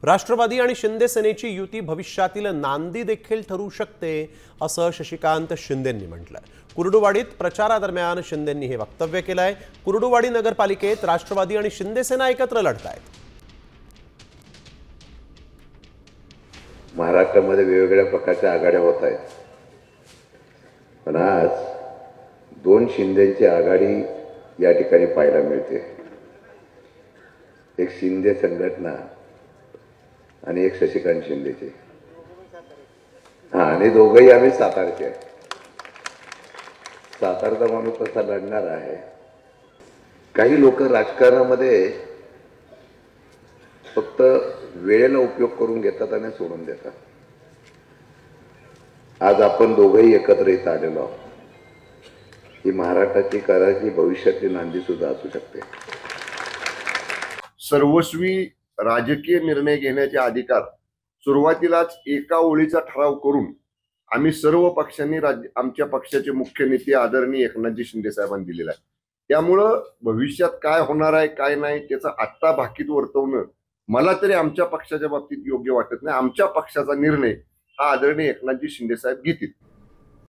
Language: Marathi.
राष्ट्रवादी आणि शिंदे सेनेची युती भविष्यातील नांदी देखील ठरू शकते असं शशिकांत शिंदेंनी म्हटलंय। कुर्डुवाडीत प्रचारादरम्यान शिंदेंनी हे वक्तव्य केलंय। कुर्डुवाडी नगरपालिकेत राष्ट्रवादी आणि शिंदे सेना एकत्र लढतायत। महाराष्ट्रामध्ये वेगवेगळ्या प्रकारच्या आघाड्या होत आहेत, पण आज दोन शिंदेची आघाडी या ठिकाणी पाहायला मिळते। एक शिंदे संघटना आणि एक शशिकांत शिंदेची। आणि दोघंही आम्ही सातारचे आहे। सातारचा माणूस तसा लढणार आहे। काही लोक राजकारणामध्ये फक्त वेळेला उपयोग करून घेतात आणि सोडून देतात। आज आपण दोघंही एकत्र इथं आलेलो आहोत। ही महाराष्ट्राची कराची भविष्यातली नांदी सुद्धा असू शकते। सर्वस्वी राजकीय निर्णय घेण्याचे अधिकार सुरुवातीलाच एका ओळीचा ठराव करून आम्ही सर्व पक्षांनी आमच्या पक्षाचे मुख्य नेते आदरणीय एकनाथजी शिंदे साहेबांनी दिलेला आहे। त्यामुळं भविष्यात काय होणार आहे काय नाही त्याचा आत्ता भाकीत वर्तवणं मला तरी आमच्या पक्षाच्या बाबतीत योग्य वाटत नाही। आमच्या पक्षाचा निर्णय हा आदरणीय एकनाथजी शिंदे साहेब घेतील।